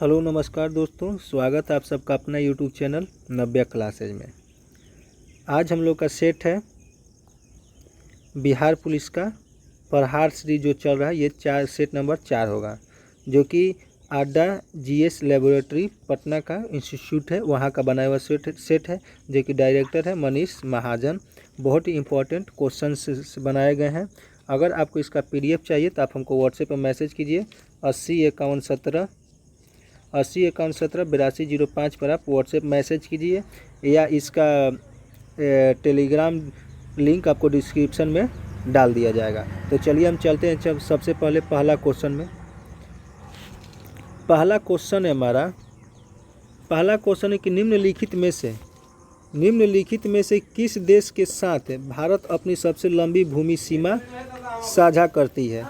Hello नमस्कार दोस्तों, स्वागत है आप सबका अपना यूट्यूब चैनल नव्या क्लासेज में। आज हम लोग का सेट है बिहार पुलिस का प्रहार सीरीज जो चल रहा है। ये सेट नंबर 4 होगा, जो कि आड्डा जीएस लेबोरेटरी पटना का इंस्टीट्यूट है, वहाँ का बनाया हुआ सेट है, जो कि डायरेक्टर है मनीष महाजन। बहुत ही इंपॉर्टेंट क्वेश्चन बनाए गए हैं। अगर आपको इसका PDF चाहिए तो आप हमको व्हाट्सएप पर मैसेज कीजिए 805117 पर आप व्हाट्सएप मैसेज कीजिए, या इसका टेलीग्राम लिंक आपको डिस्क्रिप्शन में डाल दिया जाएगा। तो चलिए हम चलते हैं। सबसे पहले पहला क्वेश्चन में, पहला क्वेश्चन है कि निम्नलिखित में से किस देश के साथ भारत अपनी सबसे लंबी भूमि सीमा साझा करती है।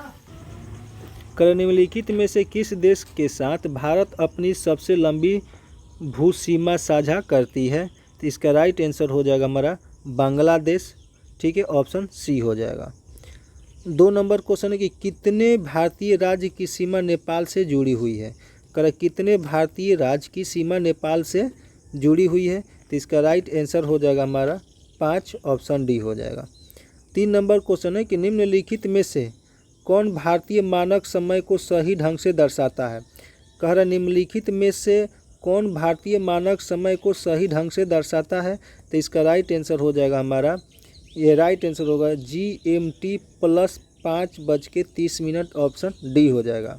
निम्नलिखित में से किस देश के साथ भारत अपनी सबसे लंबी भू सीमा साझा करती है। तो इसका राइट आंसर हो जाएगा हमारा बांग्लादेश। ठीक है, ऑप्शन सी हो जाएगा। 2 नंबर क्वेश्चन है कि कितने भारतीय राज्य की सीमा नेपाल से जुड़ी हुई है। कितने भारतीय राज्य की सीमा नेपाल से जुड़ी हुई है। तो इसका राइट आंसर हो जाएगा हमारा 5, ऑप्शन डी हो जाएगा। 3 नंबर क्वेश्चन है कि निम्नलिखित में से कौन भारतीय मानक समय को सही ढंग से दर्शाता है। कह रहा निम्नलिखित में से कौन भारतीय मानक समय को सही ढंग से दर्शाता है। तो इसका राइट आंसर हो जाएगा हमारा, ये राइट आंसर होगा GMT + 5:30, ऑप्शन डी हो जाएगा।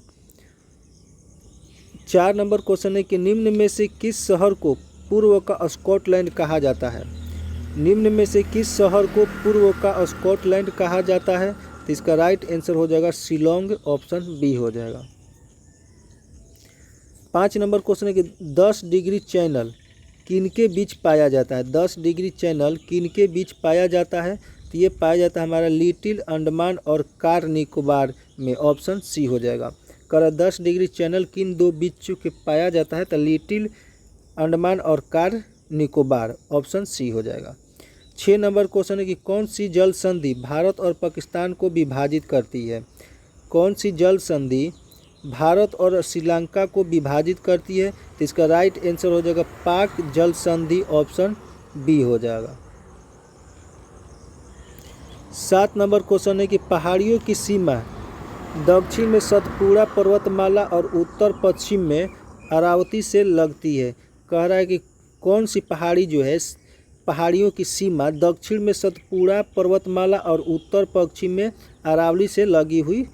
4 नंबर क्वेश्चन है कि निम्न में से किस शहर को पूर्व का स्कॉटलैंड कहा जाता है। निम्न में से किस शहर को पूर्व का स्कॉटलैंड कहा जाता है। तो इसका राइट आंसर हो जाएगा शिलोंग, ऑप्शन बी हो जाएगा। 5 नंबर क्वेश्चन है कि 10 डिग्री चैनल किनके बीच पाया जाता है। 10 डिग्री चैनल किनके बीच पाया जाता है। तो ये पाया जाता है हमारा लिटिल अंडमान और कार निकोबार में, ऑप्शन सी हो जाएगा। 10 डिग्री चैनल किन 2 बीच के पाया जाता है। तो लिटिल अंडमान और कार निकोबार, ऑप्शन सी हो जाएगा। 6 नंबर क्वेश्चन है कि कौन सी जल संधि भारत और पाकिस्तान को विभाजित करती है। कौन सी जल संधि भारत और श्रीलंका को विभाजित करती है। तो इसका राइट आंसर हो जाएगा पाक जल संधि, ऑप्शन बी हो जाएगा। 7 नंबर क्वेश्चन है कि पहाड़ियों की सीमा दक्षिण में सतपुड़ा पर्वतमाला और उत्तर पश्चिम में अरावती से लगती है। कह रहा है कि कौन सी पहाड़ी जो है, पहाड़ियों की सीमा दक्षिण में सतपुड़ा पर्वतमाला और उत्तर पश्चिम में अरावली से लगी हुई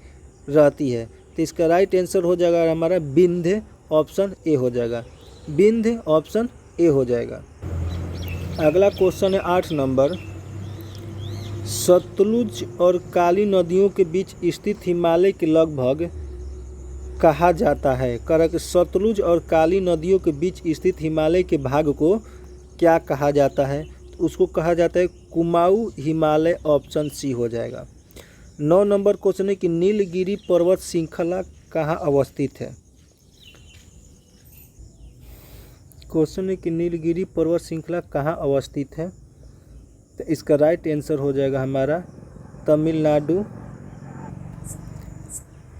रहती है। तो इसका राइट आंसर हो जाएगा हमारा विंध्य, ऑप्शन ए हो जाएगा। विंध्य, ऑप्शन ए हो जाएगा। अगला क्वेश्चन है 8 नंबर, सतलुज और काली नदियों के बीच स्थित हिमालय के लगभग कहा जाता है। सतलुज और काली नदियों के बीच स्थित हिमालय के भाग को क्या कहा जाता है। तो उसको कहा जाता है कुमाऊं हिमालय, ऑप्शन सी हो जाएगा। 9 नंबर क्वेश्चन है कि नीलगिरी पर्वत श्रृंखला कहाँ अवस्थित है। क्वेश्चन है कि नीलगिरी पर्वत श्रृंखला कहाँ अवस्थित है। तो इसका राइट आंसर हो जाएगा हमारा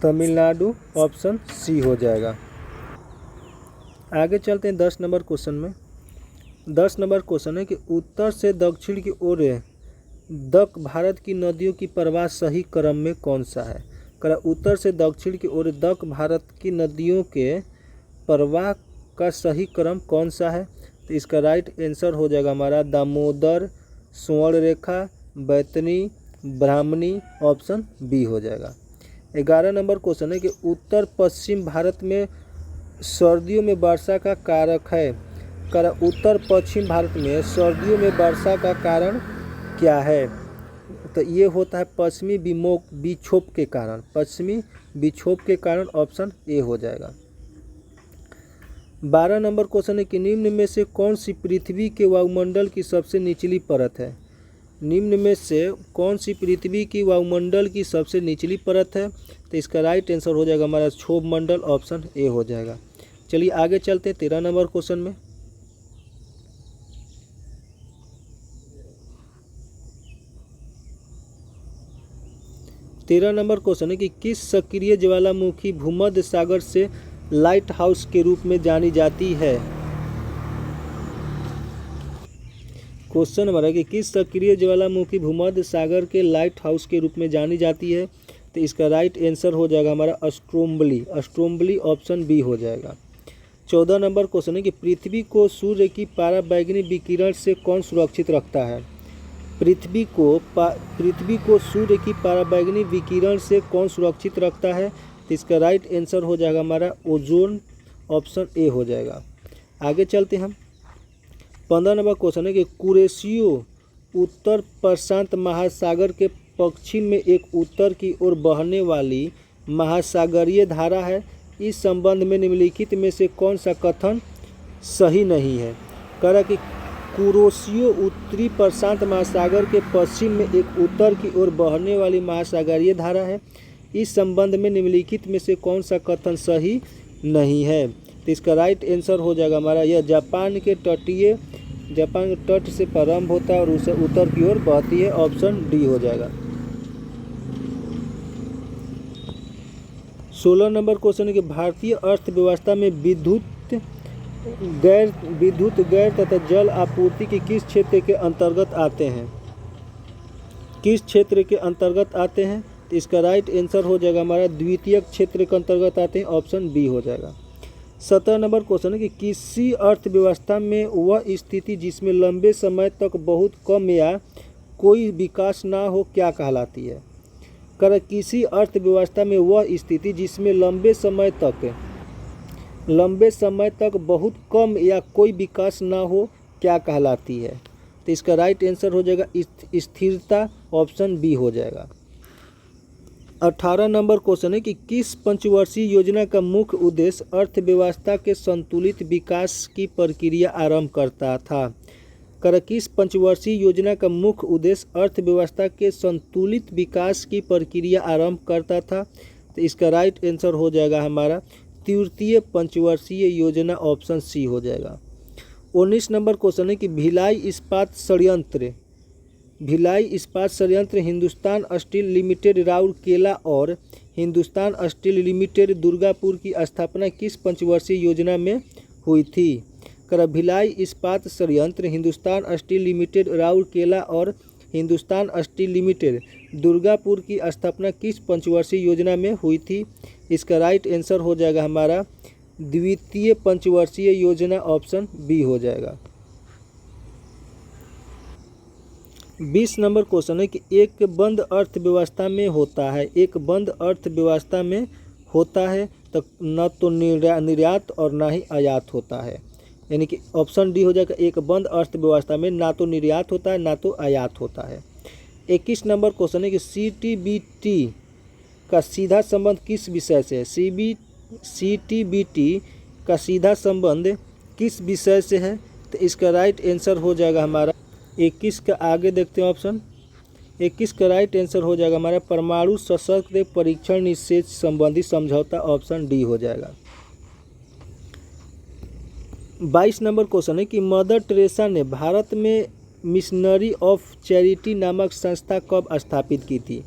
तमिलनाडु, ऑप्शन सी हो जाएगा। आगे चलते हैं 10 नंबर क्वेश्चन में। 10 नंबर क्वेश्चन है कि उत्तर से दक्षिण की ओर भारत की नदियों की प्रवाह सही क्रम में कौन सा है। उत्तर से दक्षिण की ओर भारत की नदियों के प्रवाह का सही क्रम कौन सा है। तो इसका राइट आंसर हो जाएगा हमारा दामोदर, स्वर्णरेखा, बैतनी, ब्राह्मणी, ऑप्शन बी हो जाएगा। 11 नंबर क्वेश्चन है कि उत्तर पश्चिम भारत में सर्दियों में वर्षा का कारक है। उत्तर पश्चिम भारत में सर्दियों में वर्षा का कारण क्या है। तो ये होता है पश्चिमी विक्षोभ के कारण, पश्चिमी विक्षोभ के कारण, ऑप्शन ए हो जाएगा। 12 नंबर क्वेश्चन है कि निम्न में से कौन सी पृथ्वी के वायुमंडल की सबसे निचली परत है। निम्न में से कौन सी पृथ्वी की वायुमंडल की सबसे निचली परत है। तो इसका राइट आंसर हो जाएगा हमारा क्षोभ मंडल, ऑप्शन ए हो जाएगा। चलिए आगे चलते हैं 13 नंबर क्वेश्चन में। 13 नंबर क्वेश्चन है कि किस सक्रिय ज्वालामुखी भूमध्य सागर से लाइट हाउस के रूप में जानी जाती है? क्वेश्चन नंबर है कि किस सक्रिय ज्वालामुखी भूमध्य सागर के लाइट हाउस के रूप में जानी जाती है? तो इसका राइट आंसर हो जाएगा हमारा स्ट्रोम्बली। स्ट्रोम्बली ऑप्शन बी हो जाएगा। 14 नंबर क्वेश्चन है कि पृथ्वी को सूर्य की पराबैंगनी विकिरण से कौन सुरक्षित रखता है? पृथ्वी को सूर्य की पराबैंगनी विकिरण से कौन सुरक्षित रखता है? तो इसका राइट आंसर हो जाएगा हमारा ओजोन, ऑप्शन ए हो जाएगा। आगे चलते हम। 15 नंबर क्वेश्चन है कि कुरेशियो उत्तर प्रशांत महासागर के पश्चिम में एक उत्तर की ओर बहने वाली महासागरीय धारा है। इस संबंध में निम्नलिखित में से कौन सा कथन सही नहीं है? कह रहा कि कुरेशियो उत्तरी प्रशांत महासागर के पश्चिम में एक उत्तर की ओर बहने वाली महासागरीय धारा है। इस संबंध में निम्नलिखित में से कौन सा कथन सही नहीं है? तो इसका राइट आंसर हो जाएगा हमारा यह जापान के तट से प्रारंभ होता है और उसे उत्तर की ओर बहती है, ऑप्शन डी हो जाएगा। 16 नंबर क्वेश्चन है कि भारतीय अर्थव्यवस्था में विद्युत गैर तथा जल आपूर्ति के किस क्षेत्र के अंतर्गत आते हैं? किस क्षेत्र के अंतर्गत आते हैं? तो इसका राइट आंसर हो जाएगा हमारा द्वितीयक क्षेत्र के अंतर्गत आते हैं, ऑप्शन बी हो जाएगा। 17 नंबर क्वेश्चन है कि किसी अर्थव्यवस्था में वह स्थिति जिसमें लंबे समय तक बहुत कम या कोई विकास ना हो क्या कहलाती है? कर किसी अर्थव्यवस्था में वह स्थिति जिसमें लंबे समय तक बहुत कम या कोई विकास ना हो क्या कहलाती है? तो इसका राइट आंसर हो जाएगा स्थिरता, ऑप्शन बी हो जाएगा। 18 नंबर क्वेश्चन है कि किस पंचवर्षीय योजना का मुख्य उद्देश्य अर्थव्यवस्था के संतुलित विकास की प्रक्रिया आरंभ करता था? कर किस पंचवर्षीय योजना का मुख्य उद्देश्य अर्थव्यवस्था के संतुलित विकास की प्रक्रिया आरंभ करता था? तो इसका राइट आंसर हो जाएगा हमारा तृतीय पंचवर्षीय योजना, ऑप्शन सी हो जाएगा। 19 नंबर क्वेश्चन है कि भिलाई इस्पात संयंत्र हिंदुस्तान स्टील लिमिटेड राउरकेला और हिंदुस्तान स्टील लिमिटेड दुर्गापुर की स्थापना किस पंचवर्षीय योजना में हुई थी? कर भिलाई इस्पात संयंत्र हिंदुस्तान स्टील लिमिटेड राउरकेला और हिंदुस्तान स्टील लिमिटेड दुर्गापुर की स्थापना किस पंचवर्षीय योजना में हुई थी? इसका राइट आंसर हो जाएगा हमारा द्वितीय पंचवर्षीय योजना, ऑप्शन बी हो जाएगा। 20 नंबर क्वेश्चन है कि एक बंद अर्थव्यवस्था में होता है तो न तो निर्यात और ना ही आयात होता है, यानी कि ऑप्शन डी हो जाएगा। एक बंद अर्थव्यवस्था में ना तो निर्यात होता है ना तो आयात होता है। 21 नंबर क्वेश्चन है कि CTBT का सीधा संबंध किस विषय से है? CTBT का सीधा संबंध किस विषय से है? तो इसका राइट आंसर हो जाएगा हमारा 21 का आगे देखते हैं ऑप्शन। 21 का राइट आंसर हो जाएगा हमारा परमाणु सशस्त्र परीक्षण निषेध संबंधी समझौता, ऑप्शन डी हो जाएगा। 22 नंबर क्वेश्चन है कि मदर टेरेसा ने भारत में मिशनरी ऑफ चैरिटी नामक संस्था कब स्थापित की थी?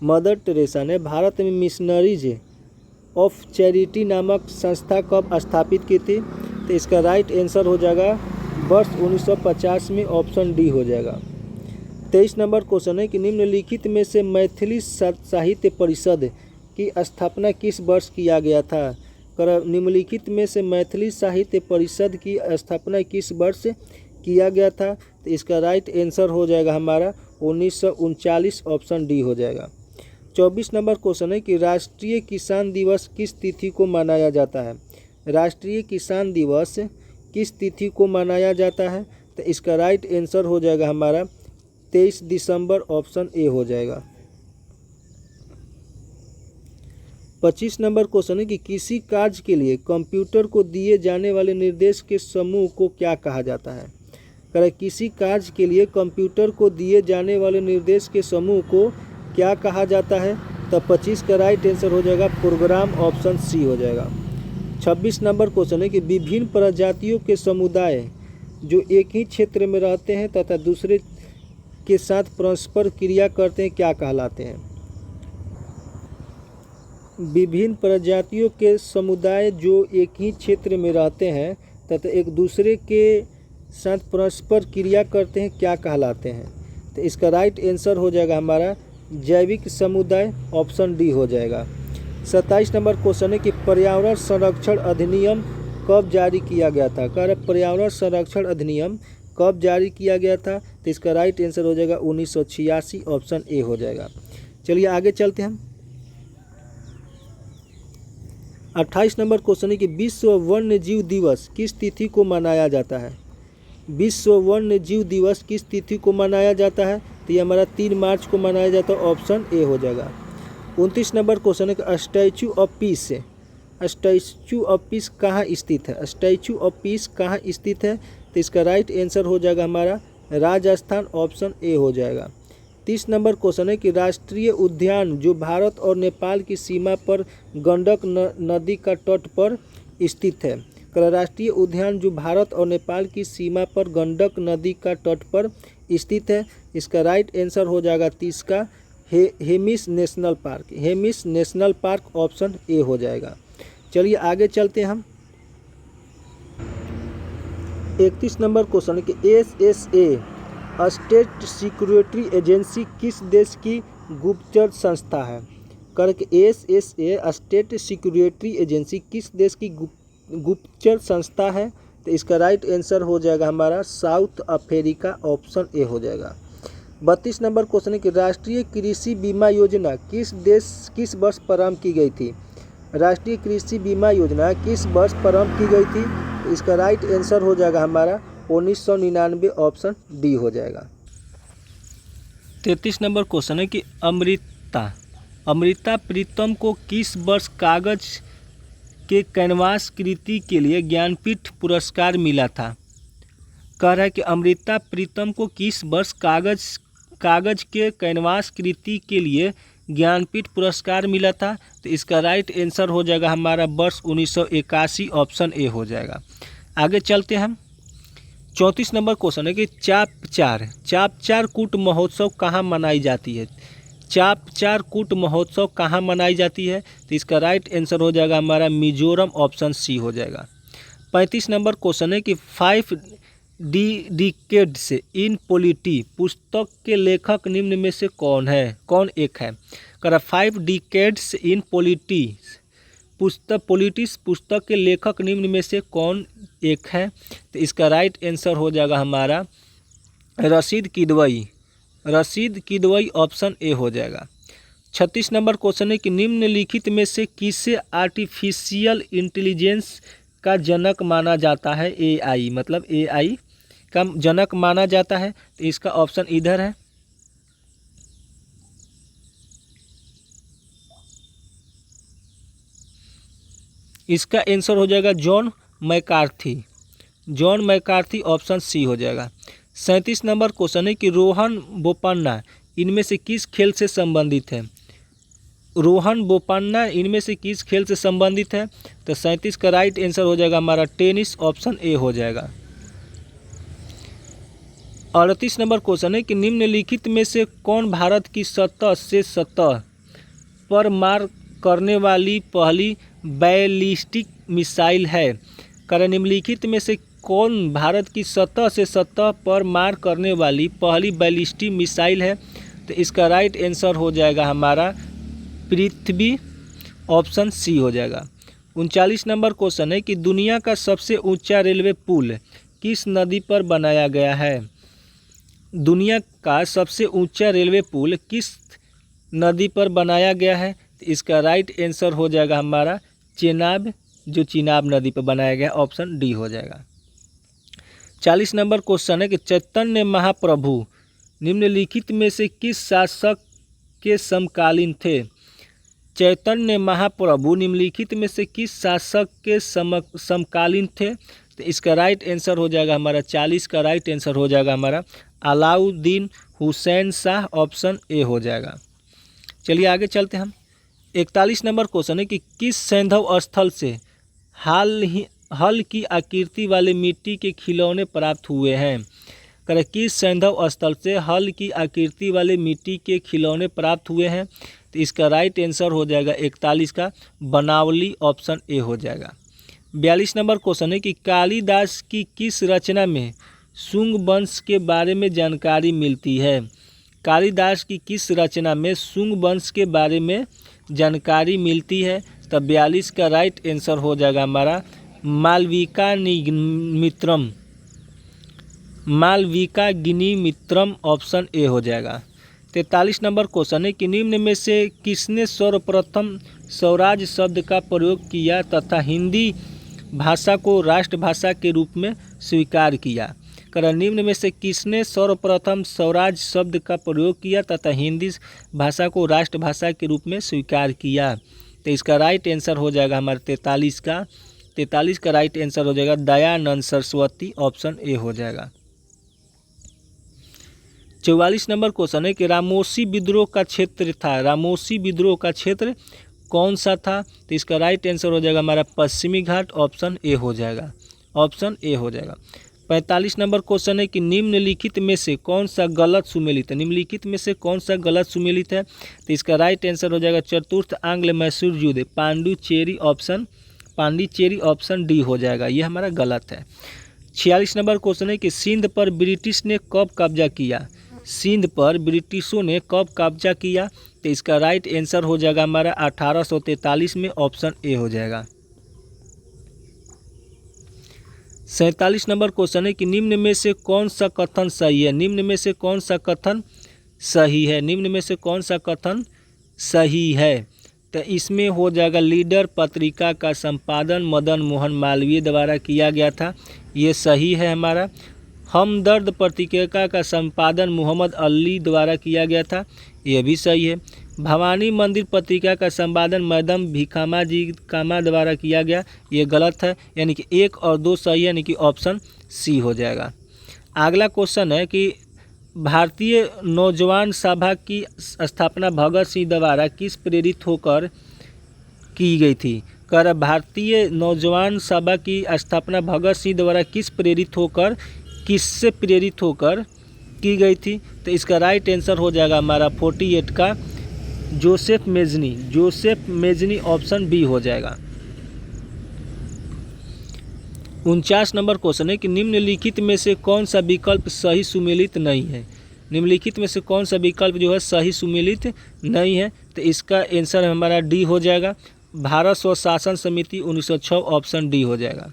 मदर टेरेसा ने भारत में मिशनरीज ऑफ चैरिटी नामक संस्था कब स्थापित की थी? तो इसका राइट आंसर हो जाएगा वर्ष 1950 में, ऑप्शन डी हो जाएगा। 23 नंबर क्वेश्चन है कि निम्नलिखित में से मैथिली साहित्य परिषद की स्थापना किस वर्ष किया गया था? कर निम्नलिखित में से मैथिली साहित्य परिषद की स्थापना किस वर्ष किया गया था? तो इसका राइट आंसर हो जाएगा हमारा 1939, ऑप्शन डी हो जाएगा। 24 नंबर क्वेश्चन है कि राष्ट्रीय किसान दिवस किस तिथि को मनाया जाता है? राष्ट्रीय किसान दिवस किस तिथि को मनाया जाता है? तो इसका राइट आंसर हो जाएगा हमारा 23 दिसंबर, ऑप्शन ए हो जाएगा। 25 नंबर क्वेश्चन है कि किसी कार्य के लिए कंप्यूटर को दिए जाने वाले निर्देश के समूह को क्या कहा जाता है? कर किसी कार्य के लिए कंप्यूटर को दिए जाने वाले निर्देश के समूह को क्या कहा जाता है? तो 25 का राइट आंसर हो जाएगा प्रोग्राम, ऑप्शन सी हो जाएगा। 26 नंबर क्वेश्चन है कि विभिन्न प्रजातियों के समुदाय जो एक ही क्षेत्र में रहते हैं तथा दूसरे के साथ परस्पर क्रिया करते हैं क्या कहलाते हैं? विभिन्न प्रजातियों के समुदाय जो एक ही क्षेत्र में रहते हैं तथा एक दूसरे के साथ परस्पर क्रिया करते हैं क्या कहलाते हैं? तो इसका राइट आंसर हो जाएगा हमारा जैविक समुदाय, ऑप्शन डी हो जाएगा। 27 नंबर क्वेश्चन है कि पर्यावरण संरक्षण अधिनियम कब जारी किया गया था? कह रहे पर्यावरण संरक्षण अधिनियम कब जारी किया गया था? तो इसका राइट आंसर हो जाएगा 1986, ऑप्शन ए हो जाएगा। चलिए आगे चलते हैं हम। 28 नंबर क्वेश्चन है कि विश्व वन्य जीव दिवस किस तिथि को मनाया जाता है? विश्व वन्य जीव दिवस किस तिथि को मनाया जाता है? तो ये हमारा 3 मार्च को मनाया जाता है, ऑप्शन ए हो जाएगा। 29 नंबर क्वेश्चन है कि स्टैचू ऑफ पीस है, स्टैचू ऑफ पीस कहाँ स्थित है? स्टैचू ऑफ पीस कहाँ स्थित है? तो इसका राइट आंसर हो जाएगा हमारा राजस्थान, ऑप्शन ए हो जाएगा। 30 नंबर क्वेश्चन है कि राष्ट्रीय उद्यान जो भारत और नेपाल की सीमा पर गंडक नदी का तट पर स्थित है, राष्ट्रीय उद्यान जो भारत और नेपाल की सीमा पर गंडक नदी का तट पर स्थित है, इसका राइट आंसर हो जाएगा 30 का Hemis national park, Hemis national park, option A हो जाएगा। चलिए आगे चलते हैं हम। 31 नंबर क्वेश्चन है कि SSA स्टेट सिक्योरिटी एजेंसी किस देश की गुप्तचर संस्था है? करके SSA स्टेट सिक्योरिटी एजेंसी किस देश की गुप्तचर संस्था है? तो इसका राइट आंसर हो जाएगा हमारा साउथ अफ्रीका, ऑप्शन ए हो जाएगा। 32 नंबर क्वेश्चन है कि राष्ट्रीय कृषि बीमा योजना किस वर्ष प्रारंभ की गई थी? राष्ट्रीय कृषि बीमा योजना किस वर्ष प्रारंभ की गई थी? इसका राइट आंसर हो जाएगा हमारा 1999, ऑप्शन डी हो जाएगा। 33 नंबर क्वेश्चन है कि अमृता प्रीतम को किस वर्ष कागज के कैनवास कृति के लिए ज्ञानपीठ पुरस्कार मिला था? कह रहा है कि अमृता प्रीतम को किस वर्ष कागज के कैनवास कृति के लिए ज्ञानपीठ पुरस्कार मिला था? तो इसका राइट आंसर हो जाएगा हमारा वर्ष 1981, ऑप्शन ए हो जाएगा। आगे चलते हैं हम। 34 नंबर क्वेश्चन है कि चापचार कूट महोत्सव कहाँ मनाई जाती है? चापचार कूट महोत्सव कहाँ मनाई जाती है? तो इसका राइट आंसर हो जाएगा हमारा मिजोरम, ऑप्शन सी हो जाएगा। 35 नंबर क्वेश्चन है कि 5 डिकेड्स इन पॉलिटी पुस्तक के लेखक निम्न में से कौन एक है? कह 5 डिकेड्स इन पॉलिटिक्स पुस्तक के लेखक निम्न में से कौन एक है? तो इसका राइट आंसर हो जाएगा हमारा रशीद किदवई, ऑप्शन ए हो जाएगा। 36 नंबर क्वेश्चन है कि निम्नलिखित में से किसे आर्टिफिशियल इंटेलिजेंस का जनक माना जाता है? AI, मतलब AI का जनक माना जाता है। तो इसका ऑप्शन इधर है। इसका आंसर हो जाएगा जॉन मैकार्थी, ऑप्शन सी हो जाएगा। 37 नंबर क्वेश्चन है कि रोहन बोपन्ना इनमें से किस खेल से संबंधित है? रोहन बोपन्ना इनमें से किस खेल से संबंधित है? तो 37 का राइट आंसर हो जाएगा हमारा टेनिस, ऑप्शन ए हो जाएगा। 38 नंबर क्वेश्चन है कि निम्नलिखित में से कौन भारत की सतह पर मार करने वाली पहली बैलिस्टिक मिसाइल है? कारण निम्नलिखित में से कौन भारत की सतह पर मार करने वाली पहली बैलिस्टिक मिसाइल है? तो इसका राइट आंसर हो जाएगा हमारा पृथ्वी, ऑप्शन सी हो जाएगा। 39 नंबर क्वेश्चन है कि दुनिया का सबसे ऊंचा रेलवे पुल किस नदी पर बनाया गया है? दुनिया का सबसे ऊंचा रेलवे पुल किस नदी पर बनाया गया है? तो इसका राइट आंसर हो जाएगा हमारा चेनाब, जो चिनाब नदी पर बनाया गया, ऑप्शन डी हो जाएगा। 40 नंबर क्वेश्चन है कि चैतन्य महाप्रभु निम्नलिखित में से किस शासक के समकालीन थे? चैतन्य महाप्रभु निम्नलिखित में से किस शासक के समकालीन थे? तो इसका राइट आंसर हो जाएगा हमारा 40 का राइट आंसर हो जाएगा हमारा अलाउद्दीन हुसैन शाह, ऑप्शन ए हो जाएगा। चलिए आगे चलते हैं हम। 41 नंबर क्वेश्चन है कि किस सैंधव स्थल से हल की आकृति वाले मिट्टी के खिलौने प्राप्त हुए हैं? कर किस सैंधव स्थल से हल की आकृति वाले मिट्टी के खिलौने प्राप्त हुए हैं? तो इसका राइट आंसर हो जाएगा 41 का बनावली, ऑप्शन ए हो जाएगा। 42 नंबर क्वेश्चन है कि कालिदास की किस रचना में शुंग वंश के बारे में जानकारी मिलती है? कालिदास की किस रचना में शुंग वंश के बारे में जानकारी मिलती है? तो 42 का राइट आंसर हो जाएगा हमारा मालविकाग्निमित्रम, मालविकाग्निमित्रम, ऑप्शन ए हो जाएगा। 43 नंबर क्वेश्चन है कि निम्न में से किसने सर्वप्रथम स्वराज शब्द का प्रयोग किया तथा हिंदी भाषा को राष्ट्रभाषा के रूप में स्वीकार किया? कर निम्न में से किसने सर्वप्रथम स्वराज शब्द का प्रयोग किया तथा हिंदी भाषा को राष्ट्रभाषा के रूप में स्वीकार किया? तो इसका राइट आंसर हो जाएगा हमारे 43 का राइट आंसर हो जाएगा दयानंद सरस्वती, ऑप्शन ए हो जाएगा। 44 नंबर क्वेश्चन है कि रामोसी विद्रोह का क्षेत्र था, रामोसी विद्रोह का क्षेत्र कौन सा था? तो इसका राइट आंसर हो जाएगा हमारा पश्चिमी घाट, ऑप्शन ए हो जाएगा, ऑप्शन ए हो जाएगा। 45 नंबर क्वेश्चन है कि निम्नलिखित में से कौन सा गलत सुमेलित है? निम्नलिखित में से कौन सा गलत सुमेलित है? तो इसका राइट आंसर हो जाएगा चतुर्थ आंग्ल मैसूर युद्ध, पांडिचेरी, ऑप्शन डी हो जाएगा, ये हमारा गलत है। 46 नंबर क्वेश्चन है कि सिंध पर ब्रिटिश ने कब कब्जा किया? सिंध पर ब्रिटिशों ने कब कब्जा किया? तो इसका राइट आंसर हो जाएगा हमारा 1843 में, ऑप्शन ए हो जाएगा। 47 नंबर क्वेश्चन है कि निम्न में से कौन सा कथन सही है? निम्न में से कौन सा कथन सही है? निम्न में से कौन सा कथन सही है? तो इसमें हो जाएगा लीडर पत्रिका का संपादन मदन मोहन मालवीय द्वारा किया गया था, ये सही है हमारा। हमदर्द पत्रिका का संपादन मोहम्मद अली द्वारा किया गया था, ये भी सही है। भवानी मंदिर पत्रिका का संपादन मैडम भिखामा जी कामा द्वारा किया गया, ये गलत है, यानी कि 1 और 2 सही है, यानी कि ऑप्शन सी हो जाएगा। अगला क्वेश्चन है कि भारतीय नौजवान सभा की स्थापना भगत सिंह द्वारा किस प्रेरित होकर की गई थी? कर भारतीय नौजवान सभा की स्थापना भगत सिंह द्वारा किससे प्रेरित होकर की गई थी? तो इसका राइट आंसर हो जाएगा हमारा 48 का जोसेफ मेजनी, ऑप्शन बी हो जाएगा। 49 नंबर क्वेश्चन है कि निम्नलिखित में से कौन सा विकल्प सही सुमेलित नहीं है? निम्नलिखित में से कौन सा विकल्प जो है सही सुमेलित नहीं है? तो इसका आंसर हमारा डी हो जाएगा, भारत स्वशासन समिति 1906, ऑप्शन डी हो जाएगा।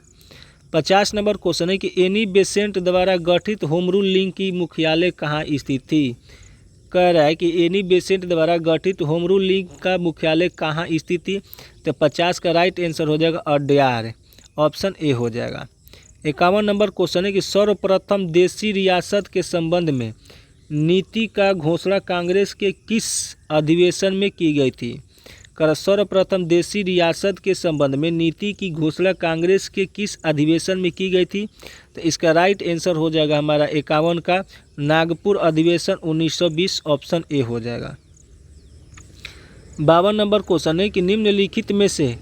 50 नंबर क्वेश्चन है कि एनी बेसेंट द्वारा गठित होम रूल लीग की मुख्यालय कहाँ स्थित थी? कह रहा है कि एनी बेसेंट द्वारा गठित होम रूल लीग का मुख्यालय कहाँ स्थित थी? तो 50 का राइट आंसर हो जाएगा अड्यार, ऑप्शन ए हो जाएगा। 51 नंबर क्वेश्चन है कि सर्वप्रथम देशी रियासत के संबंध में नीति का घोषणा कांग्रेस के किस अधिवेशन में की गई थी? कर सर्वप्रथम देशी रियासत के संबंध में नीति की घोषणा कांग्रेस के किस अधिवेशन में की गई थी? तो इसका राइट आंसर हो जाएगा हमारा 51 का नागपुर अधिवेशन 1920, ऑप्शन ए हो जाएगा। 52 नंबर क्वेश्चन है कि निम्नलिखित में से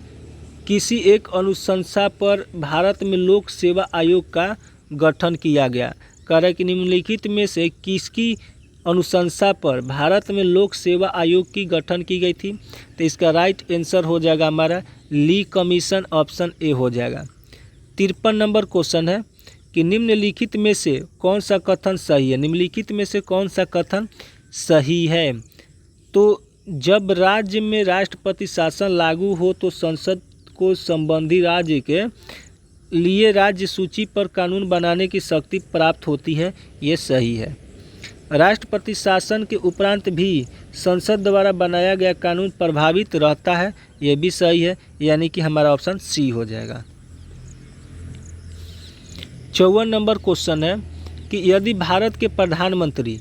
किसी एक अनुशंसा पर भारत में लोक सेवा आयोग का गठन किया गया? कह रहा है कि निम्नलिखित में से किसकी अनुशंसा पर भारत में लोक सेवा आयोग की गठन की गई थी? तो इसका राइट आंसर हो जाएगा हमारा ली कमीशन, ऑप्शन ए हो जाएगा। 53 नंबर क्वेश्चन है कि निम्नलिखित में से कौन सा कथन सही है? निम्नलिखित में से कौन सा कथन सही है? तो जब राज्य में राष्ट्रपति शासन लागू हो तो संसद को संबंधी राज्य के लिए राज्य सूची पर कानून बनाने की शक्ति प्राप्त होती है, ये सही है। राष्ट्रपति शासन के उपरांत भी संसद द्वारा बनाया गया कानून प्रभावित रहता है, ये भी सही है, यानी कि हमारा ऑप्शन सी हो जाएगा। 54 नंबर क्वेश्चन है कि यदि भारत के प्रधानमंत्री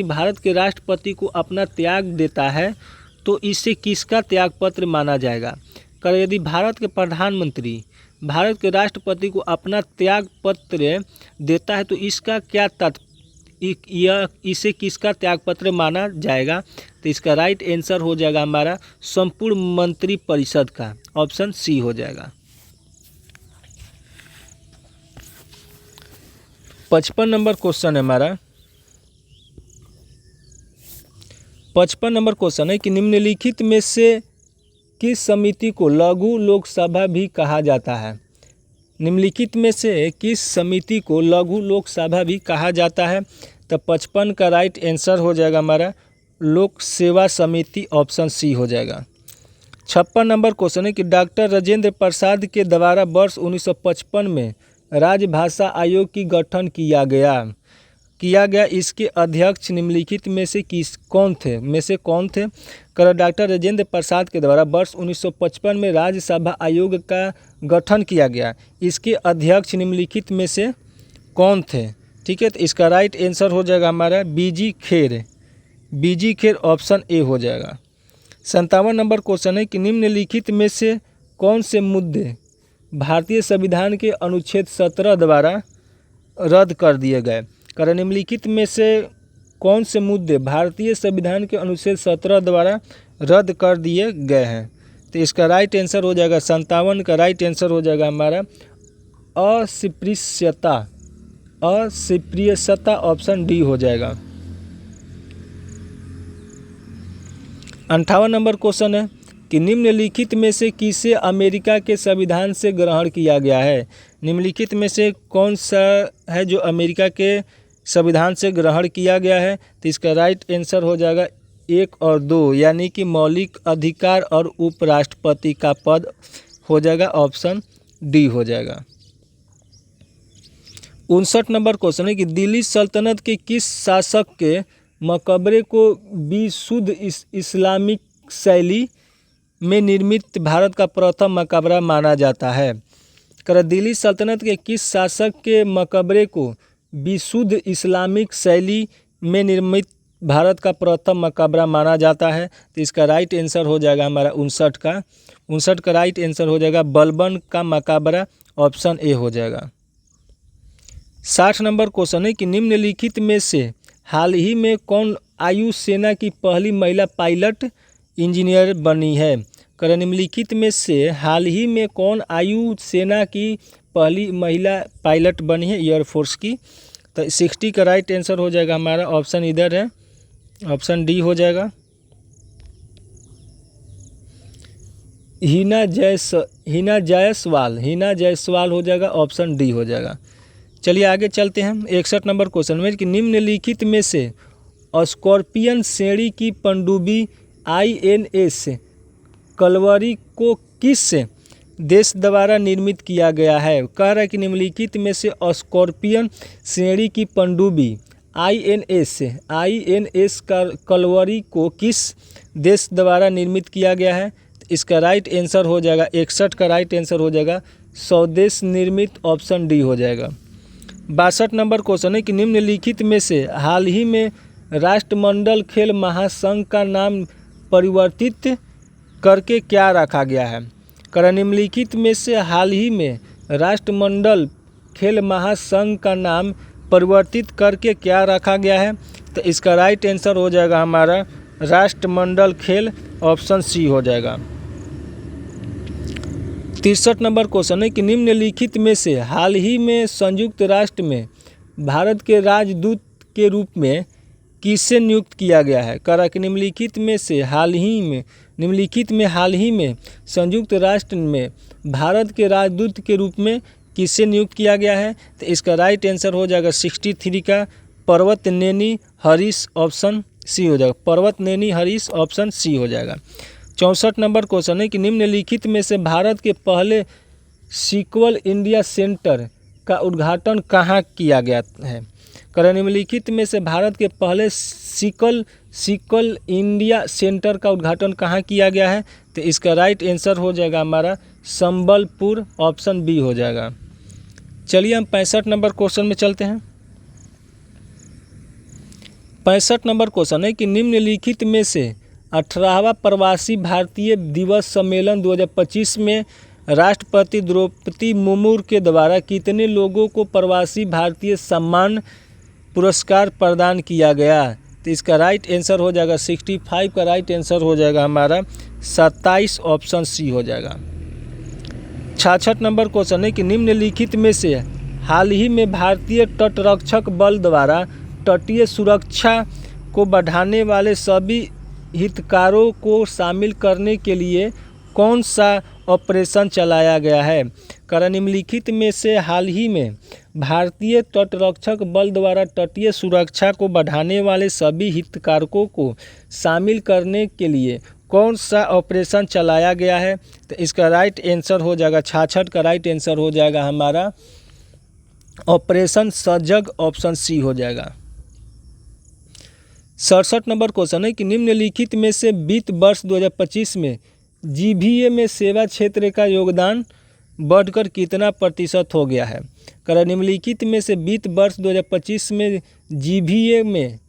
भारत के राष्ट्रपति को अपना त्याग देता है तो इसे किसका त्यागपत्र माना जाएगा? कर यदि भारत के प्रधानमंत्री भारत के राष्ट्रपति को अपना त्यागपत्र देता है तो इसका क्या इसे किसका त्यागपत्र माना जाएगा? तो इसका राइट आंसर हो जाएगा हमारा संपूर्ण मंत्री परिषद का, ऑप्शन सी हो जाएगा। 55 नंबर क्वेश्चन है हमारा। 55 नंबर क्वेश्चन है कि निम्नलिखित में से किस समिति को लघु लोकसभा भी कहा जाता है। निम्नलिखित में से किस समिति को लघु लोकसभा भी कहा जाता है। तो 55 का राइट आंसर हो जाएगा हमारा लोक सेवा समिति, ऑप्शन सी हो जाएगा। 56 नंबर क्वेश्चन है कि डॉक्टर राजेंद्र प्रसाद के द्वारा वर्ष 1955 में राजभाषा आयोग की गठन किया गया। इसके अध्यक्ष निम्नलिखित में से कौन थे। कर डॉक्टर राजेंद्र प्रसाद के द्वारा वर्ष 1955 में राज्यसभा आयोग का गठन किया गया। इसके अध्यक्ष निम्नलिखित में से कौन थे। ठीक है, तो इसका राइट आंसर हो जाएगा हमारा बीजी खेर, ऑप्शन ए हो जाएगा। 57 नंबर क्वेश्चन है कि निम्नलिखित में से कौन से मुद्दे भारतीय संविधान के अनुच्छेद 17 द्वारा रद्द कर दिए गए। कर निम्नलिखित में से कौन से मुद्दे भारतीय संविधान के अनुच्छेद 17 द्वारा रद्द कर दिए गए हैं। तो इसका राइट आंसर हो जाएगा 57 का राइट आंसर हो जाएगा हमारा अस्पृश्यता, ऑप्शन डी हो जाएगा। 58 नंबर क्वेश्चन है कि निम्नलिखित में से किसे अमेरिका के संविधान से ग्रहण किया गया है। निम्नलिखित में से कौन सा है जो अमेरिका के संविधान से ग्रहण किया गया है। तो इसका राइट आंसर हो जाएगा 1 और 2, यानी कि मौलिक अधिकार और उपराष्ट्रपति का पद हो जाएगा, ऑप्शन डी हो जाएगा। 59 नंबर क्वेश्चन है कि दिल्ली सल्तनत के किस शासक के मकबरे को विशुद्ध इस्लामिक शैली में निर्मित भारत का प्रथम मकबरा माना जाता है। कर दिल्ली सल्तनत के किस शासक के मकबरे को विशुद्ध इस्लामिक शैली में निर्मित भारत का प्रथम मकबरा माना जाता है। तो इसका राइट आंसर हो जाएगा हमारा 59 का राइट आंसर हो जाएगा बलबन का मकबरा, ऑप्शन ए हो जाएगा। 60 नंबर क्वेश्चन है कि निम्नलिखित में से हाल ही में कौन वायु सेना की पहली महिला पायलट इंजीनियर बनी है। कर निम्नलिखित में से हाल ही में कौन वायु सेना की पहली महिला पायलट बनी है एयरफोर्स की। तो 60 का राइट आंसर हो जाएगा हमारा ऑप्शन इधर है, ऑप्शन डी हो जाएगा हिना जायसवाल हो जाएगा, ऑप्शन डी हो जाएगा। चलिए आगे चलते हैं। 61 नंबर क्वेश्चन में कि निम्नलिखित में से स्कॉर्पियन श्रेणी की पनडुब्बी INS कलवरी को किस देश द्वारा निर्मित किया गया है। कह रहा है कि निम्नलिखित में से स्कॉर्पियन श्रेणी की पनडुब्बी INS कलवरी को किस देश द्वारा निर्मित किया गया है। इसका राइट आंसर हो जाएगा 61 का राइट आंसर हो जाएगा स्वदेश निर्मित, ऑप्शन डी हो जाएगा। 62 नंबर क्वेश्चन है कि निम्नलिखित में से हाल ही में राष्ट्रमंडल खेल महासंघ का नाम परिवर्तित करके क्या रखा गया है। कर निम्नलिखित में से हाल ही में राष्ट्रमंडल खेल महासंघ का नाम परिवर्तित करके क्या रखा गया है। तो इसका राइट आंसर हो जाएगा हमारा राष्ट्रमंडल खेल, ऑप्शन सी हो जाएगा। 63 नंबर क्वेश्चन है कि निम्नलिखित में से हाल ही में संयुक्त राष्ट्र में भारत के राजदूत के रूप में किसे नियुक्त किया गया है। करा कि निम्नलिखित में हाल ही में संयुक्त राष्ट्र में भारत के राजदूत के रूप में किसे नियुक्त किया गया है। तो इसका राइट आंसर हो जाएगा 63 का पर्वतनेनी हरीश, ऑप्शन सी हो जाएगा। पर्वतनेनी हरीश, ऑप्शन सी हो जाएगा। 64 नंबर क्वेश्चन है कि निम्नलिखित में से भारत के पहले सिक्वल इंडिया सेंटर का उद्घाटन कहाँ किया गया है। कर निम्नलिखित में से भारत के पहले सिक्वल इंडिया सेंटर का उद्घाटन कहाँ किया गया है। तो इसका राइट आंसर हो जाएगा हमारा संबलपुर, ऑप्शन बी हो जाएगा। चलिए हम 65 नंबर क्वेश्चन में चलते हैं। 65 नंबर क्वेश्चन है कि निम्नलिखित में से 18वां प्रवासी भारतीय दिवस सम्मेलन 2025 में राष्ट्रपति द्रौपदी मुर्मू के द्वारा कितने लोगों को प्रवासी भारतीय सम्मान पुरस्कार प्रदान किया गया। तो इसका राइट आंसर हो जाएगा 65 का राइट आंसर हो जाएगा हमारा 27, ऑप्शन सी हो जाएगा। 66 नंबर क्वेश्चन है कि निम्नलिखित में से हाल ही में भारतीय तटरक्षक बल द्वारा तटीय सुरक्षा को बढ़ाने वाले सभी हितधारकों को शामिल करने के लिए कौन सा ऑपरेशन चलाया गया है? निम्नलिखित में से हाल ही में भारतीय तटरक्षक बल द्वारा तटीय सुरक्षा को बढ़ाने वाले सभी हितधारकों को शामिल करने के लिए कौन सा ऑपरेशन चलाया गया है? तो इसका राइट आंसर हो जाएगा 66 का राइट आंसर हो जाएगा हमारा ऑपरेशन सजग, ऑप्शन सी हो जाएगा। 67 नंबर क्वेश्चन है कि निम्नलिखित में से वित्त वर्ष 2025 में जीबीए में सेवा क्षेत्र का योगदान बढ़कर कितना प्रतिशत हो गया है? निम्नलिखित में से वित्त वर्ष 2025 में जीबीए में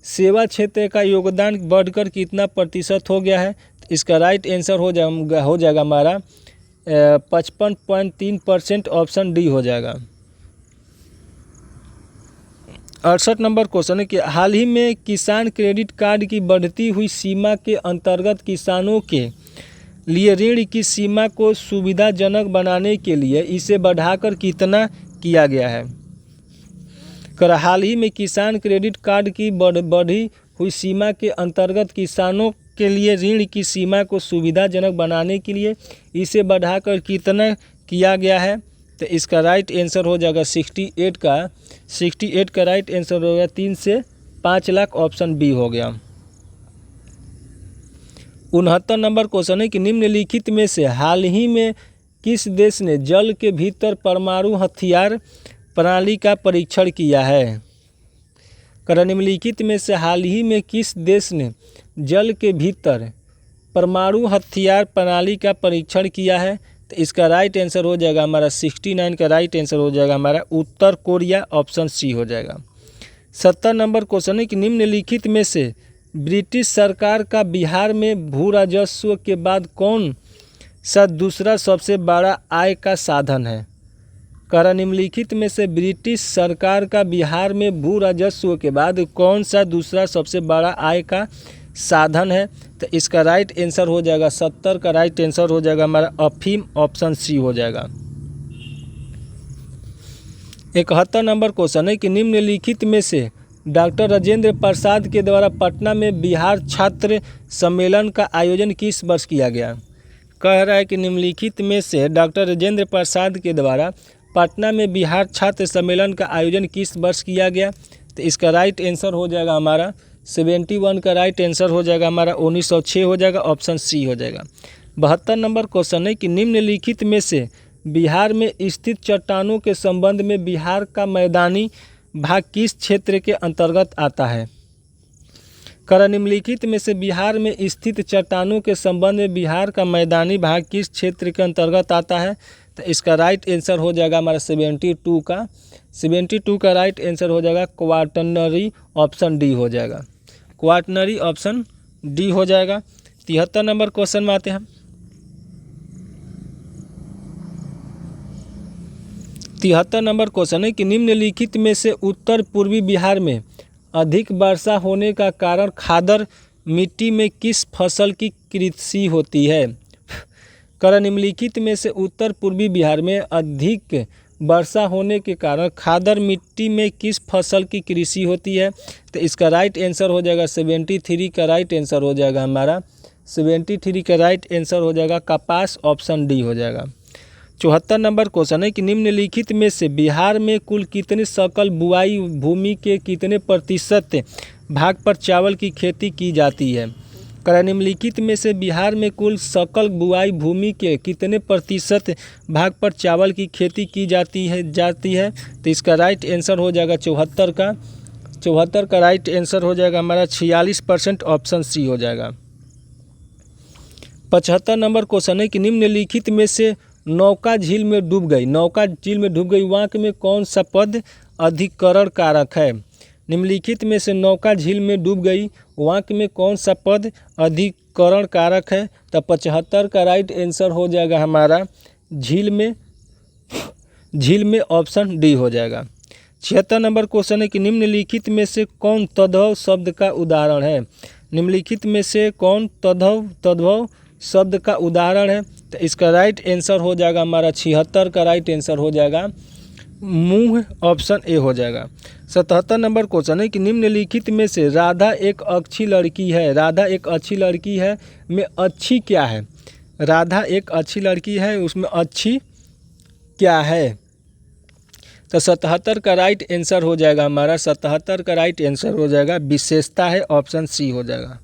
सेवा क्षेत्र का योगदान बढ़कर कितना प्रतिशत हो गया है? इसका राइट आंसर हो जाएगा हमारा 55.3%, ऑप्शन डी हो जाएगा। 68 नंबर क्वेश्चन है कि हाल ही में किसान क्रेडिट कार्ड की बढ़ती हुई सीमा के अंतर्गत किसानों के लिए ऋण की सीमा को सुविधाजनक बनाने के लिए इसे बढ़ाकर कितना किया गया है? हाल ही में किसान क्रेडिट कार्ड की बढ़ी हुई सीमा के अंतर्गत किसानों के लिए ऋण की सीमा को सुविधाजनक बनाने के लिए इसे बढ़ाकर कितना किया गया है? तो इसका राइट आंसर हो जाएगा 68 का राइट आंसर हो गया 3 से 5 लाख, ऑप्शन बी हो गया। 69 नंबर क्वेश्चन है कि निम्नलिखित में से हाल ही में किस देश ने जल के भीतर परमाणु हथियार प्रणाली का परीक्षण किया है? निम्नलिखित में से हाल ही में किस देश ने जल के भीतर परमाणु हथियार प्रणाली का परीक्षण किया है? तो इसका राइट आंसर हो जाएगा हमारा 69 का राइट आंसर हो जाएगा हमारा उत्तर कोरिया, ऑप्शन सी हो जाएगा। 70 नंबर क्वेश्चन है कि निम्नलिखित में से ब्रिटिश सरकार का बिहार में भू राजस्व के बाद कौन सा दूसरा सबसे बड़ा आय का साधन है? निम्नलिखित में से ब्रिटिश सरकार का बिहार में भू राजस्व के बाद कौन सा दूसरा सबसे बड़ा आय का साधन है? तो इसका राइट आंसर हो जाएगा 70 का राइट आंसर हो जाएगा हमारा अफीम, ऑप्शन सी हो जाएगा। 71 नंबर क्वेश्चन है कि निम्नलिखित में से डॉक्टर राजेंद्र प्रसाद के द्वारा पटना में बिहार छात्र सम्मेलन का आयोजन किस वर्ष किया गया? कह रहा है कि निम्नलिखित में से डॉक्टर राजेंद्र प्रसाद के द्वारा पटना में बिहार छात्र सम्मेलन का आयोजन किस वर्ष किया गया? तो इसका राइट आंसर हो जाएगा हमारा 71 का राइट आंसर हो जाएगा हमारा 1906 हो जाएगा, ऑप्शन सी हो जाएगा। 72 नंबर क्वेश्चन है कि निम्नलिखित में से बिहार में स्थित चट्टानों के संबंध में बिहार का मैदानी भाग किस क्षेत्र के अंतर्गत आता है? निम्नलिखित में से बिहार में स्थित चट्टानों के संबंध में बिहार का मैदानी भाग किस क्षेत्र के अंतर्गत आता है? तो इसका राइट आंसर हो जाएगा हमारा 72 का राइट आंसर हो जाएगा क्वाटरनरी, ऑप्शन डी हो जाएगा। क्वाटरनरी, ऑप्शन डी हो जाएगा। 73 नंबर क्वेश्चन में आते हैं। 73 नंबर क्वेश्चन है कि निम्नलिखित में से उत्तर पूर्वी बिहार में अधिक वर्षा होने का कारण खादर मिट्टी में किस फसल की कृषि होती है? निम्नलिखित में से उत्तर पूर्वी बिहार में अधिक वर्षा होने के कारण खादर मिट्टी में किस फसल की कृषि होती है? तो इसका राइट आंसर हो जाएगा 73 का राइट आंसर हो जाएगा हमारा 73 का राइट आंसर हो जाएगा कपास, ऑप्शन डी हो जाएगा। 74 नंबर क्वेश्चन है कि निम्नलिखित में से बिहार में कुल कितने सकल बुआई भूमि के कितने प्रतिशत भाग पर चावल की खेती की जाती है? निम्नलिखित में से बिहार में कुल सकल बुआई भूमि के कितने प्रतिशत भाग पर चावल की खेती की जाती है? तो इसका राइट आंसर हो जाएगा 74 का राइट आंसर हो जाएगा हमारा 46%, ऑप्शन सी हो जाएगा। 75 नंबर क्वेश्चन है कि निम्नलिखित में से नौका झील में डूब गई वाक्य में कौन सा पद अधिकरण कारक है? निम्नलिखित में से नौका झील में डूब गई वाक्य में कौन सा पद अधिकरण कारक है? तो 75 का राइट आंसर हो जाएगा हमारा झील में, ऑप्शन डी हो जाएगा। 76 नंबर क्वेश्चन है कि निम्नलिखित में से कौन तद्भव शब्द का उदाहरण है? निम्नलिखित में से कौन तद्भव शब्द का उदाहरण है? तो इसका राइट आंसर हो जाएगा हमारा 76 का राइट आंसर हो जाएगा मुंह, ऑप्शन ए हो जाएगा। 77 नंबर क्वेश्चन है कि निम्नलिखित में से राधा एक अच्छी लड़की है, राधा एक अच्छी लड़की है में अच्छी क्या है? राधा एक अच्छी लड़की है, उसमें अच्छी क्या है? तो 77 का राइट आंसर हो जाएगा हमारा, 77 का राइट आंसर हो जाएगा विशेषता है, ऑप्शन सी हो जाएगा।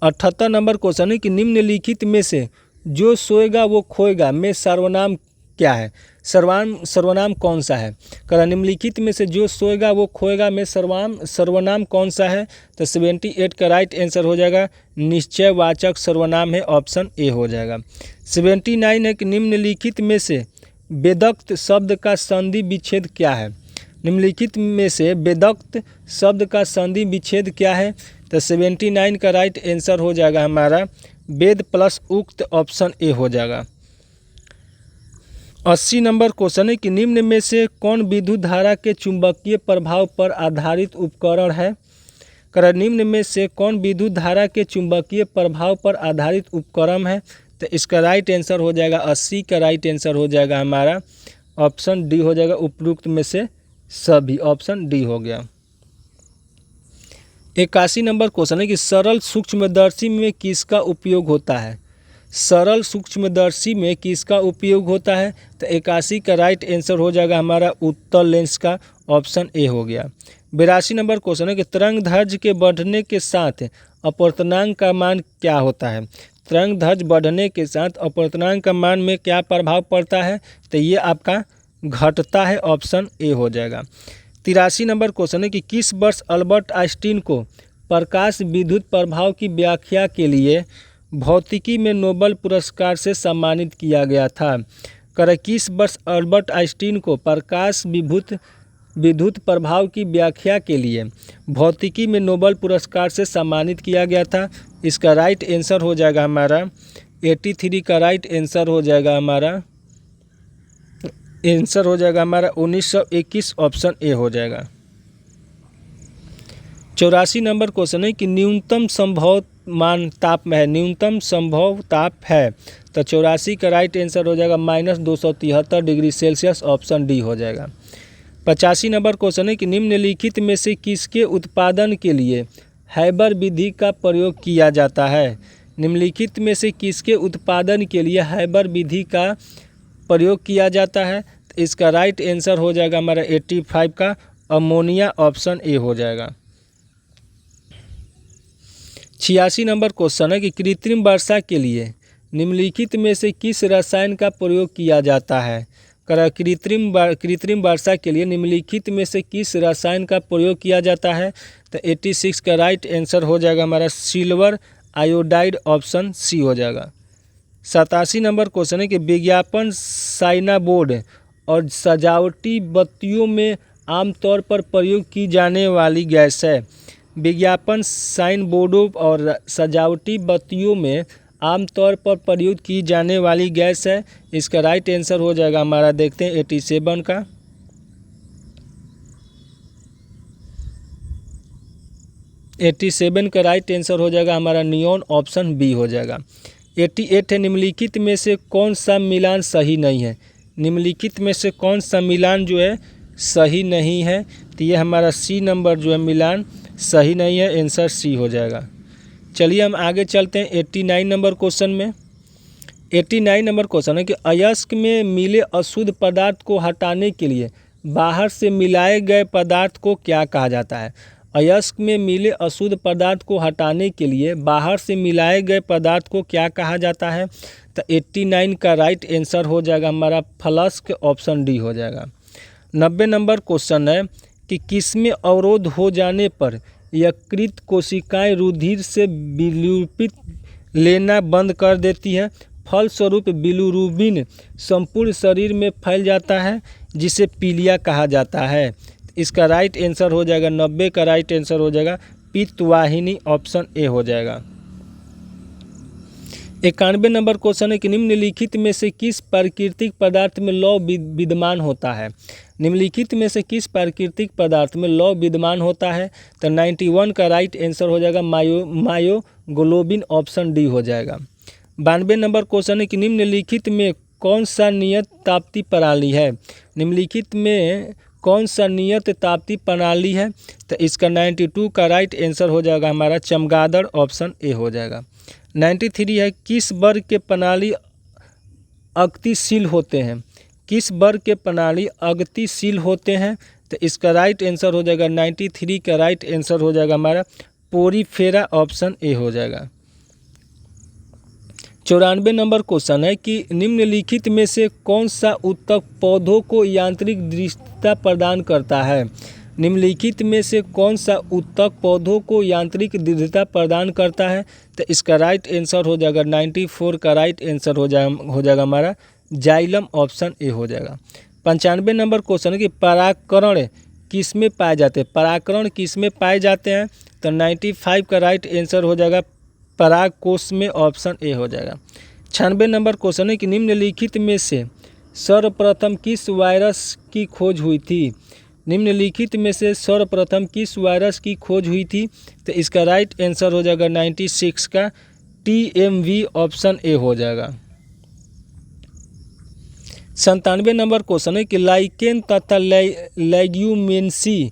78 नंबर क्वेश्चन है कि निम्नलिखित में से जो सोएगा वो खोएगा में सर्वनाम क्या है? सर्वनाम कौन सा है? कह निम्नलिखित में से जो सोएगा वो खोएगा में सर्वनाम कौन सा है? तो 78 का राइट आंसर हो जाएगा निश्चयवाचक सर्वनाम है, ऑप्शन ए हो जाएगा। 79 है कि निम्नलिखित में से वेदक्त शब्द का संधि विच्छेद क्या है? निम्नलिखित में से वेदक्त शब्द का संधि विच्छेद क्या है? तो 79 का राइट आंसर हो जाएगा हमारा वेद प्लस उक्त, ऑप्शन ए हो जाएगा। 80 नंबर क्वेश्चन है कि निम्न में से कौन विद्युत धारा के चुंबकीय प्रभाव पर आधारित उपकरण है? कर निम्न में से कौन विद्युत धारा के चुंबकीय प्रभाव पर आधारित उपकरण है? तो इसका राइट आंसर हो जाएगा 80 का राइट आंसर हो जाएगा हमारा ऑप्शन डी हो जाएगा, उपरोक्त में से सभी, ऑप्शन डी हो गया। 81 नंबर क्वेश्चन है कि सरल सूक्ष्मदर्शी में किसका उपयोग होता है? सरल सूक्ष्मदर्शी में किसका उपयोग होता है? तो 81 का राइट आंसर हो जाएगा हमारा उत्तल लेंस का, ऑप्शन ए हो गया। 82 नंबर क्वेश्चन है कि तरंग दैर्घ्य के बढ़ने के साथ अपवर्तनांक का मान क्या होता है? तरंग दैर्घ्य बढ़ने के साथ अपवर्तनांक का मान में क्या प्रभाव पड़ता है? तो ये आपका घटता है, ऑप्शन ए हो जाएगा। 83 नंबर क्वेश्चन है कि किस वर्ष अल्बर्ट आइंस्टीन को प्रकाश विद्युत प्रभाव की व्याख्या के लिए भौतिकी में नोबेल पुरस्कार से सम्मानित किया गया था? कर किस वर्ष अल्बर्ट आइंस्टीन को प्रकाश विद्युत प्रभाव की व्याख्या के लिए भौतिकी में नोबेल पुरस्कार से सम्मानित किया गया था? इसका राइट आंसर हो जाएगा हमारा 83 का राइट आंसर हो जाएगा हमारा 1921, ऑप्शन ए हो जाएगा। 84 नंबर क्वेश्चन है कि न्यूनतम संभव मान ताप में है, न्यूनतम संभव ताप है। तो 84 का राइट आंसर हो जाएगा -273 डिग्री सेल्सियस, ऑप्शन डी हो जाएगा। 85 नंबर क्वेश्चन है कि निम्नलिखित में से किसके उत्पादन के लिए हैबर विधि का प्रयोग किया जाता है? निम्नलिखित में से किसके उत्पादन के लिए हैबर विधि का प्रयोग किया जाता है? तो इसका राइट आंसर हो जाएगा हमारा 85 का अमोनिया, ऑप्शन ए हो जाएगा। 86 नंबर क्वेश्चन है कि कृत्रिम वर्षा के लिए निम्नलिखित में से किस रसायन का प्रयोग किया जाता है? कृत्रिम वर्षा के लिए निम्नलिखित में से किस रसायन का प्रयोग किया जाता है? तो 86 का राइट आंसर हो जाएगा हमारा सिल्वर आयोडाइड, ऑप्शन सी हो जाएगा। 87 नंबर क्वेश्चन है कि विज्ञापन साइनबोर्ड और सजावटी बत्तियों में आमतौर पर प्रयोग की जाने वाली गैस है। विज्ञापन साइन बोर्डों और सजावटी बत्तियों में आमतौर पर प्रयोग की जाने वाली गैस है। इसका राइट आंसर हो जाएगा हमारा, देखते हैं 87 का 87 का राइट आंसर हो जाएगा हमारा नियॉन, ऑप्शन बी हो जाएगा। 88 है निम्नलिखित में से कौन सा मिलान सही नहीं है? निम्नलिखित में से कौन सा मिलान जो है सही नहीं है? तो ये हमारा सी नंबर जो है मिलान सही नहीं है, आंसर सी हो जाएगा। चलिए हम आगे चलते हैं 89 नंबर क्वेश्चन में। 89 नंबर क्वेश्चन है कि अयस्क में मिले अशुद्ध पदार्थ को हटाने के लिए बाहर से मिलाए गए पदार्थ को क्या कहा जाता है? अयस्क में मिले अशुद्ध पदार्थ को हटाने के लिए बाहर से मिलाए गए पदार्थ को क्या कहा जाता है? तो 89 का राइट आंसर हो जाएगा हमारा फ्लस्क, ऑप्शन डी हो जाएगा। 90 नंबर क्वेश्चन है कि किसमें अवरोध हो जाने पर यकृत कोशिकाएं रुधिर से बिलुरुबिन लेना बंद कर देती है? फलस्वरूप बिलुरुबिन संपूर्ण शरीर में फैल जाता है, जिसे पीलिया कहा जाता है। इसका राइट आंसर हो जाएगा 90 का राइट आंसर हो जाएगा पित्तवाहिनी, ऑप्शन ए हो जाएगा। 91 नंबर क्वेश्चन है कि निम्नलिखित में से किस प्राकृतिक पदार्थ में लौह विद्यमान होता है? निम्नलिखित में से किस प्राकृतिक पदार्थ में लौह विद्यमान होता है? तो 91 का राइट आंसर हो जाएगा मायोग्लोबिन, ऑप्शन डी हो जाएगा। 92 नंबर क्वेश्चन है कि निम्नलिखित में कौन सा नियत ताप्ती प्रणाली है? निम्नलिखित में कौन सा नियत ताप्ती प्रणाली है? तो इसका 92 का राइट आंसर हो जाएगा हमारा चमगादड़, ऑप्शन ए हो जाएगा। 93 है किस वर्ग के प्रणाली अगतिशील होते हैं? किस वर्ग के प्रणाली अगतिशील होते हैं? तो इसका राइट आंसर हो जाएगा 93 का राइट आंसर हो जाएगा हमारा पोरीफेरा, ऑप्शन ए हो जाएगा। 94 नंबर क्वेश्चन है कि निम्नलिखित में से कौन सा ऊतक पौधों को यांत्रिक दृढ़ता प्रदान करता है? निम्नलिखित में से कौन सा ऊतक पौधों को यांत्रिक दृढ़ता प्रदान करता है? तो इसका राइट आंसर हो जाएगा 94 का राइट आंसर हो जाएगा हमारा जाइलम, ऑप्शन ए हो जाएगा। 95 नंबर क्वेश्चन है कि परागकण किस में पाए जाते हैं? परागकण किस में पाए जाते हैं? तो 95 का राइट आंसर हो जाएगा पराग कोश में, ऑप्शन ए हो जाएगा। 96 नंबर क्वेश्चन है कि निम्नलिखित में से सर्वप्रथम किस वायरस की खोज हुई थी? निम्नलिखित में से सर्वप्रथम किस वायरस की खोज हुई थी? तो इसका राइट आंसर हो जाएगा 96 का TMV, ऑप्शन ए हो जाएगा। 97 नंबर क्वेश्चन है कि लाइकेन तथा लेग्यूमिनेसी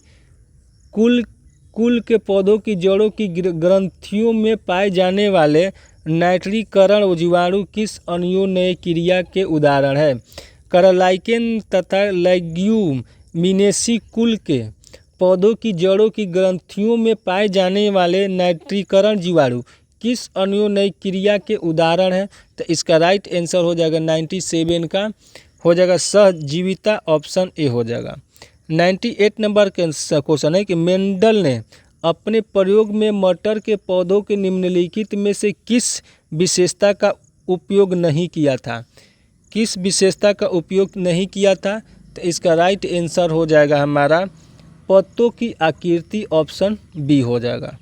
कुल के पौधों की जड़ों की ग्रंथियों में पाए जाने वाले नाइट्रीकरण जीवाणु किस अन्योन्य क्रिया के उदाहरण है? लाइकेन तथा लेग्यूमिनेसी कुल के पौधों की जड़ों की ग्रंथियों में पाए जाने वाले नाइट्रीकरण जीवाणु किस अन्योन्य क्रिया के उदाहरण है? तो इसका राइट आंसर हो जाएगा 97 का हो जाएगा सहजीविता, ऑप्शन ए हो जाएगा। 98 नंबर क्वेश्चन है कि मेंडल ने अपने प्रयोग में मटर के पौधों के निम्नलिखित में से किस विशेषता का उपयोग नहीं किया था? किस विशेषता का उपयोग नहीं किया था? तो इसका राइट आंसर हो जाएगा हमारा पत्तों की आकृति, ऑप्शन बी हो जाएगा।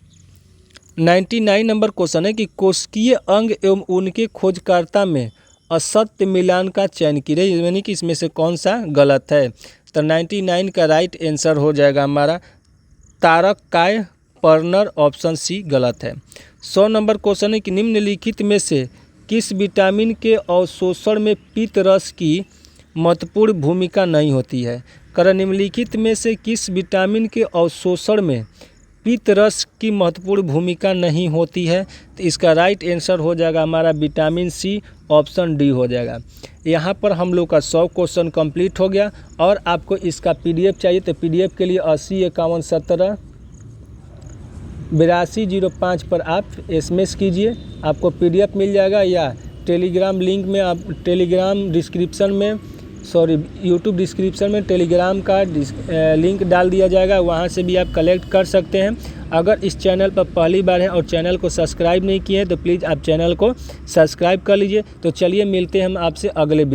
99 नंबर क्वेश्चन है कि कोशिकीय अंग एवं उनके खोजकर्ता में असत्य मिलान का चयन कीजिए, यानी कि इसमें से कौन सा गलत है? तो 99 का राइट आंसर हो जाएगा हमारा तारक काय पर्नर, ऑप्शन सी गलत है। 100 नंबर क्वेश्चन है कि निम्नलिखित में से किस विटामिन के अवशोषण में पीत रस की महत्वपूर्ण भूमिका नहीं होती है? निम्नलिखित में से किस विटामिन के अवशोषण में पीत रस की महत्वपूर्ण भूमिका नहीं होती है? तो इसका राइट आंसर हो जाएगा हमारा विटामिन सी, ऑप्शन डी हो जाएगा। यहाँ पर हम लोग का 100 क्वेश्चन कंप्लीट हो गया और आपको इसका PDF चाहिए तो PDF के लिए 80 51 17 8205 पर आप SMS कीजिए, आपको PDF मिल जाएगा, या टेलीग्राम लिंक में आप टेलीग्राम डिस्क्रिप्शन में यूट्यूब डिस्क्रिप्शन में टेलीग्राम का लिंक डाल दिया जाएगा, वहाँ से भी आप कलेक्ट कर सकते हैं। अगर इस चैनल पर पहली बार हैं और चैनल को सब्सक्राइब नहीं किए हैं तो प्लीज़ आप चैनल को सब्सक्राइब कर लीजिए। तो चलिए मिलते हैं हम आपसे अगले